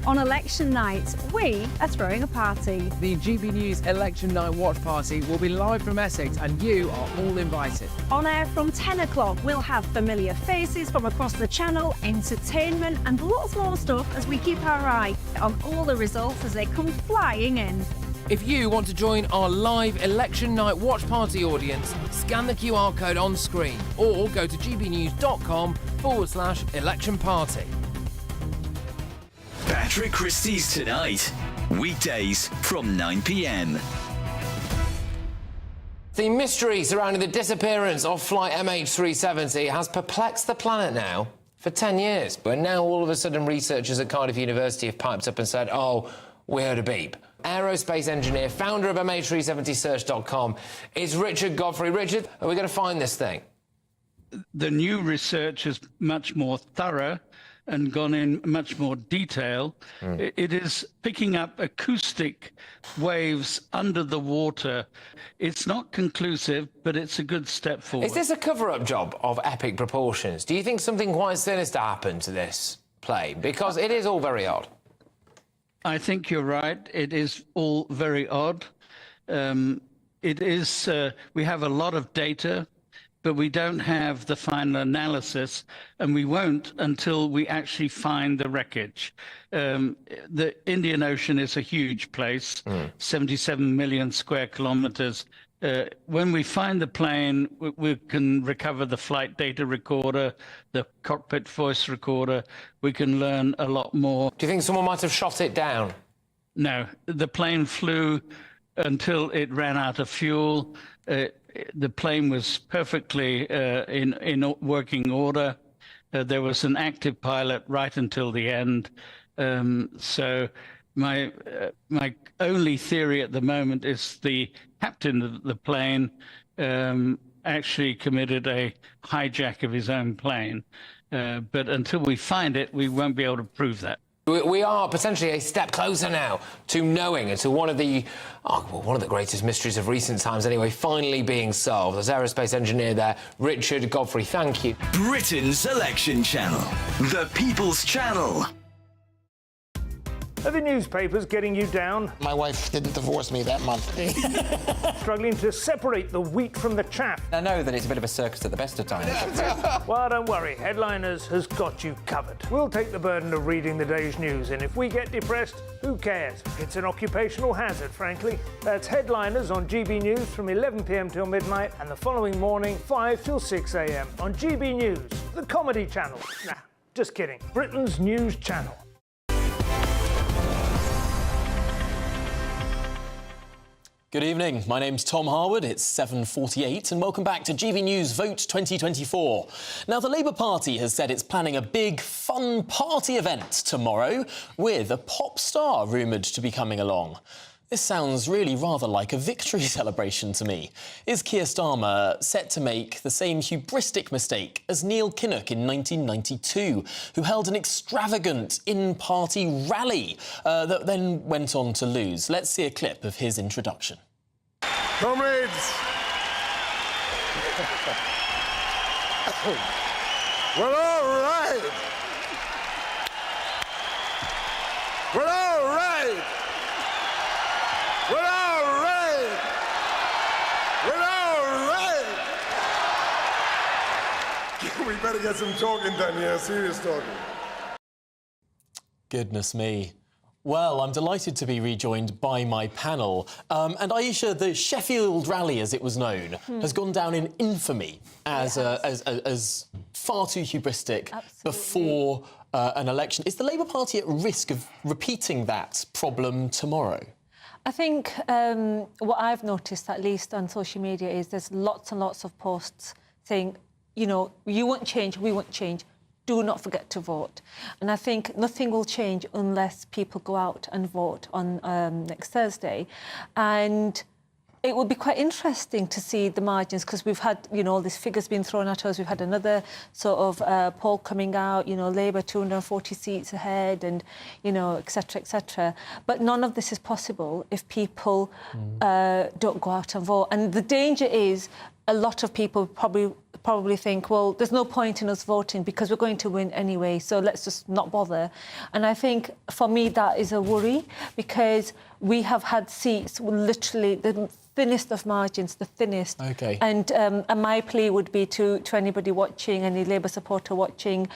On election night, we are throwing a party. The GB News Election Night Watch Party will be live from Essex and you are all invited. On air from 10 o'clock, we'll have familiar faces from across the channel, entertainment and lots more stuff as we keep our eye on all the results as they come flying in. If you want to join our live Election Night Watch Party audience, scan the QR code on screen or go to gbnews.com/election party. Patrick Christie's Tonight, weekdays from 9 p.m. The mystery surrounding the disappearance of flight MH370 has perplexed the planet now for 10 years. But now all of a sudden researchers at Cardiff University have piped up and said, oh, we heard a beep. Aerospace engineer, founder of MH370search.com is Richard Godfrey. Richard, are we going to find this thing? The new research is much more thorough and gone in much more detail. It is picking up acoustic waves under the water. It's not conclusive, but it's a good step forward. Is this a cover-up job of epic proportions? Do you think something quite sinister happened to this plane? Because it is all very odd. I think you're right. It is all very odd. It is. We have a lot of data. but we don't have the final analysis, and we won't until we actually find the wreckage. The Indian Ocean is a huge place, 77 million square kilometers. When we find the plane, we can recover the flight data recorder, the cockpit voice recorder. We can learn a lot more. Do you think someone might have shot it down? No, the plane flew until it ran out of fuel. The plane was perfectly in working order. There was an active pilot right until the end. So my only theory at the moment is the captain of the plane actually committed a hijack of his own plane. But until we find it, we won't be able to prove that. We are potentially a step closer now to knowing and to one of the greatest mysteries of recent times anyway, finally being solved. There's aerospace engineer there, Richard Godfrey, thank you. Britain's election channel, the People's Channel. Are the newspapers getting you down? My wife didn't divorce me that month. Struggling to separate the wheat from the chaff? I know that it's a bit of a circus at the best of times. Well, don't worry, Headliners has got you covered. We'll take the burden of reading the day's news, and if we get depressed, who cares? It's an occupational hazard, frankly. That's Headliners on GB News from 11 p.m. till midnight, and the following morning, 5 till 6 a.m. on GB News, the comedy channel. Nah, just kidding. Britain's news channel. Good evening, my name's Tom Harwood, it's 7:48 and welcome back to GB News Vote 2024. Now, the Labour Party has said it's planning a big, fun party event tomorrow with a pop star rumoured to be coming along. This sounds really rather like a victory celebration to me. Is Keir Starmer set to make the same hubristic mistake as Neil Kinnock in 1992, who held an extravagant in-party rally that then went on to lose? Let's see a clip of his introduction. Comrades, we're all right. We're all right. We're all right. We're all right. We better get some talking done here, serious talking. Goodness me. Well, I'm delighted to be rejoined by my panel. And Aisha, the Sheffield rally, as it was known, has gone down in infamy as far too hubristic before an election. Is the Labour Party at risk of repeating that problem tomorrow? I think what I've noticed, at least on social media, is there's lots and lots of posts saying, you know, you won't change, we won't change. Do not forget to vote. And I think nothing will change unless people go out and vote on next Thursday. And it will be quite interesting to see the margins, because we've had, you know, all these figures being thrown at us. We've had another sort of poll coming out, you know, Labour 240 seats ahead and, you know, et cetera, But none of this is possible if people don't go out and vote. And the danger is a lot of people probably think, well, there's no point in us voting because we're going to win anyway, so let's just not bother. And I think, for me, that is a worry, because we have had seats literally the thinnest of margins, the thinnest. OK. And my plea would be to anybody watching, any Labour supporter watching,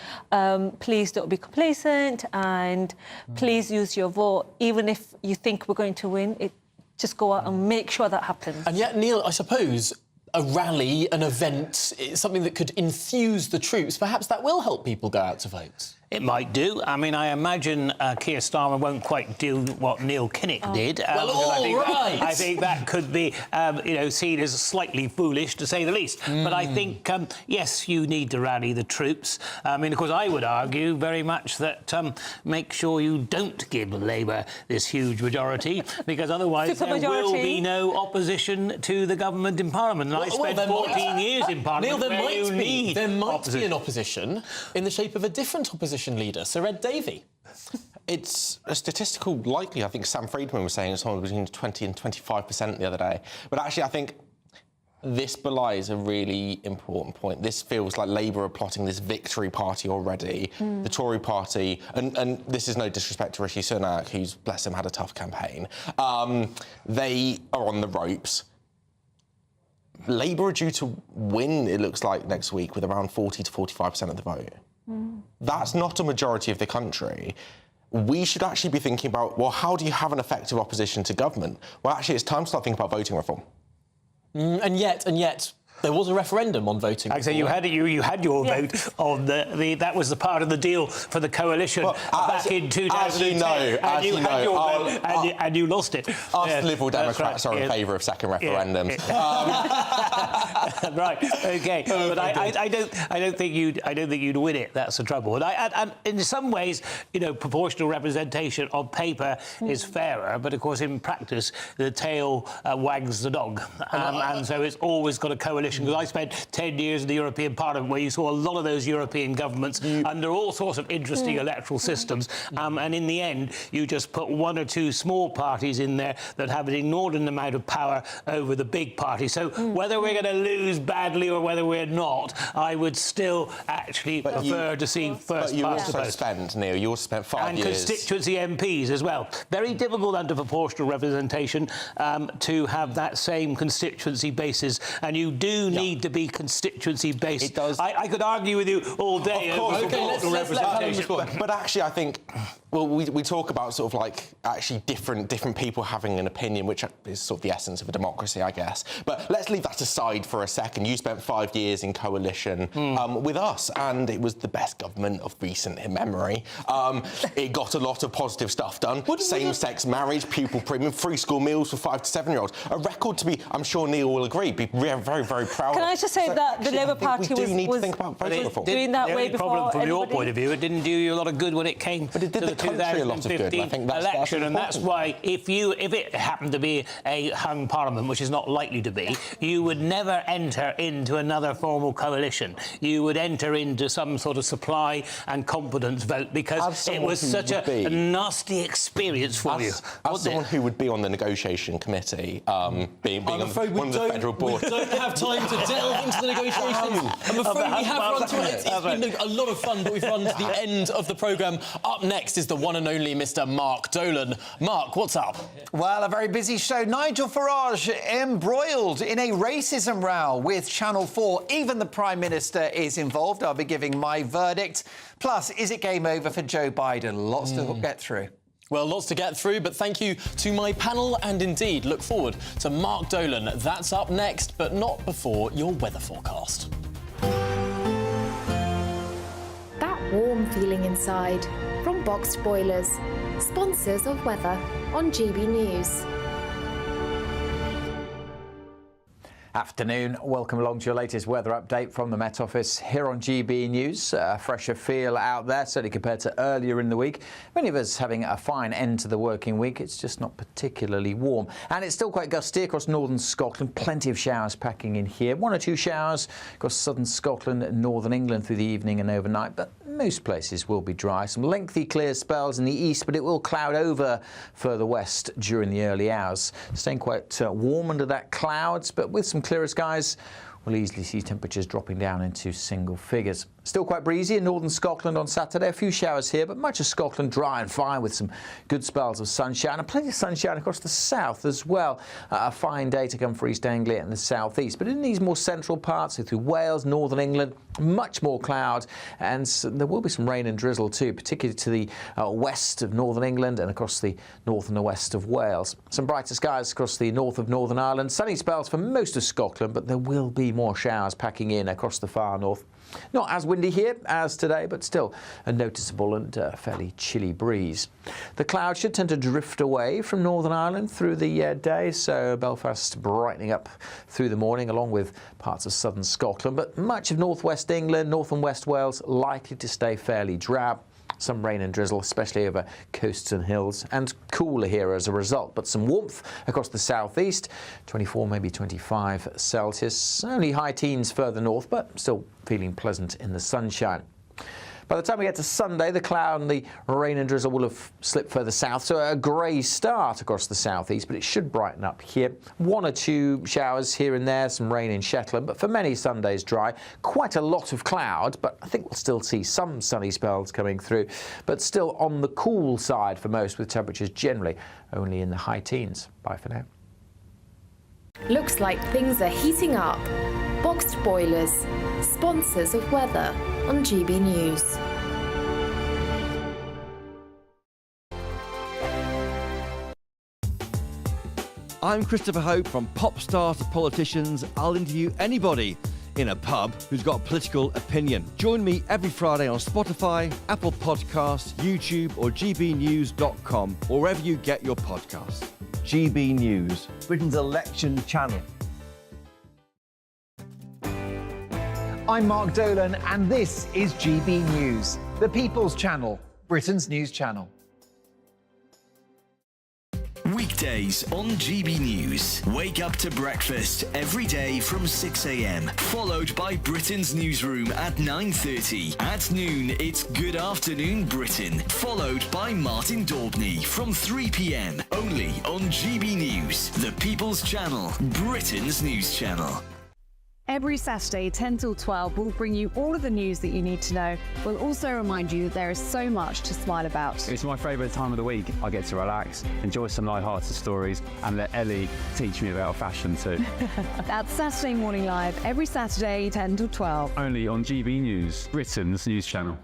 please don't be complacent and please use your vote. Even if you think we're going to win, just go out and make sure that happens. And yet, Neil, I suppose a rally, an event, something that could enthuse the troops, perhaps that will help people go out to vote. It might do. I mean, I imagine Keir Starmer won't quite do what Neil Kinnock did. I think that could be, you know, seen as slightly foolish, to say the least. But I think, yes, you need to rally the troops. I mean, of course, I would argue very much that make sure you don't give Labour this huge majority, because otherwise there will be no opposition to the government in Parliament. And I spent 14 years in Parliament. Neil, there might be an opposition in the shape of a different opposition leader, Sir Ed Davey. It's a statistical likely. I think Sam Friedman was saying it's somewhere between 20 and 25% the other day. But actually, I think this belies a really important point. This feels like Labour are plotting this victory party already. The Tory party, and this is no disrespect to Rishi Sunak, who's, bless him, had a tough campaign. They are on the ropes. Labour are due to win, it looks like, next week with around 40 to 45% of the vote. That's not a majority of the country. We should actually be thinking about, well, how do you have an effective opposition to government? Well, actually, it's time to start thinking about voting reform. And yet, there was a referendum on voting. Actually, you had your vote on that was the part of the deal for the coalition back in 2010. And you lost it. Us Liberal Democrats are in favour of second referendums. Right. Okay. But I don't think you'd win it. That's the trouble. And in some ways, proportional representation on paper is fairer, but of course in practice the tail wags the dog, and so it's always got a coalition. Because I spent 10 years in the European Parliament where you saw a lot of those European governments under all sorts of interesting electoral systems, and in the end you just put one or two small parties in there that have an inordinate amount of power over the big party. So whether we're going to lose badly or whether we're not, I would still actually prefer to see first past the post. Neil, you also spent 5 years... And constituency MPs as well. Very difficult under proportional representation to have that same constituency basis, and you do need to be constituency based. It does. I could argue with you all day over proportional representation. But actually, I think, well, we talk about sort of like actually different people having an opinion, which is sort of the essence of a democracy, I guess. But let's leave that aside for a second. You spent 5 years in coalition with us, and it was the best government of recent memory. It got a lot of positive stuff done. Same-sex marriage, pupil premium, free school meals for 5 to 7-year-olds. A record to be, I'm sure Neil will agree, be very, very proud. Can I just say that the Labour Party was doing that way before problem from your point of view. It didn't do you a lot of good when it came to the 2015 election, and that's why if it happened to be a hung parliament, which is not likely to be, you would never enter into another formal coalition. You would enter into some sort of supply and confidence vote because it was such a nasty experience for you. As someone who would be on the negotiation committee, being on one of the federal board... We don't have time to delve into the negotiations. I'm afraid we have run through it. It's been a lot of fun, but we've run to the end of the programme. Up next is the one and only Mr. Mark Dolan. Mark, what's up? Well, a very busy show. Nigel Farage embroiled in a racism row with Channel 4. Even the Prime Minister is involved. I'll be giving my verdict. Plus, is it game over for Joe Biden? Lots to get through. Well, lots to get through, but thank you to my panel, and indeed look forward to Mark Dolan. That's up next, but not before your weather forecast. That warm feeling inside from Boxed Boilers, sponsors of weather on GB News. Afternoon, welcome along to your latest weather update from the Met Office here on GB News. A fresher feel out there, certainly compared to earlier in the week. Many of us having a fine end to the working week. It's just not particularly warm. And it's still quite gusty across northern Scotland. Plenty of showers packing in here. 1 or 2 showers across southern Scotland and northern England through the evening and overnight. But most places will be dry. Some lengthy clear spells in the east, but it will cloud over further west during the early hours. Staying quite warm under that clouds, but with some clearer skies, we'll easily see temperatures dropping down into single figures. Still quite breezy in northern Scotland on Saturday. A few showers here, but much of Scotland dry and fine with some good spells of sunshine and plenty of sunshine across the south as well. A fine day to come for East Anglia and the southeast. But in these more central parts, so through Wales, northern England, much more cloud, and there will be some rain and drizzle too, particularly to the west of northern England and across the north and the west of Wales. Some brighter skies across the north of Northern Ireland. Sunny spells for most of Scotland, but there will be more showers packing in across the far north. Not as windy here as today, but still a noticeable and fairly chilly breeze. The clouds should tend to drift away from Northern Ireland through the day, so Belfast brightening up through the morning along with parts of southern Scotland, but much of northwest England, north and west Wales likely to stay fairly drab. Some rain and drizzle, especially over coasts and hills, and cooler here as a result. But some warmth across the southeast, 24, maybe 25 Celsius. Only high teens further north, but still feeling pleasant in the sunshine. By the time we get to Sunday, the cloud and the rain and drizzle will have slipped further south, so a grey start across the southeast, but it should brighten up here. 1 or 2 showers here and there, some rain in Shetland, but for many Sundays dry. Quite a lot of cloud, but I think we'll still see some sunny spells coming through, but still on the cool side for most, with temperatures generally only in the high teens. Bye for now. Looks like things are heating up. Boxed Boilers, sponsors of weather on GB News. I'm Christopher Hope. From pop stars to politicians, I'll interview anybody in a pub who's got a political opinion. Join me every Friday on Spotify, Apple Podcasts, YouTube or gbnews.com, or wherever you get your podcasts. GB News, Britain's election channel. I'm Mark Dolan, and this is GB News, the People's Channel, Britain's news channel. Weekdays on GB News. Wake up to breakfast every day from 6 a.m. Followed by Britain's newsroom at 9:30. At noon, it's Good Afternoon Britain. Followed by Martin Daubney from 3 p.m. Only on GB News, the People's Channel, Britain's news channel. Every Saturday, 10 till 12, we'll bring you all of the news that you need to know. We'll also remind you that there is so much to smile about. It's my favourite time of the week. I get to relax, enjoy some light-hearted stories, and let Ellie teach me about fashion too. That's Saturday Morning Live, every Saturday, 10 till 12. Only on GB News, Britain's news channel.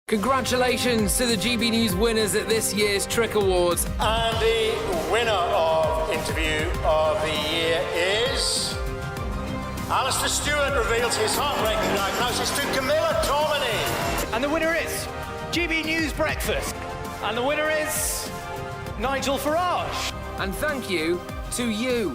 Congratulations to the GB News winners at this year's Trick Awards. And the winner of Interview of the Year is... Alistair Stewart reveals his heartbreaking diagnosis to Camilla Tominey. And the winner is GB News Breakfast. And the winner is Nigel Farage. And thank you to you,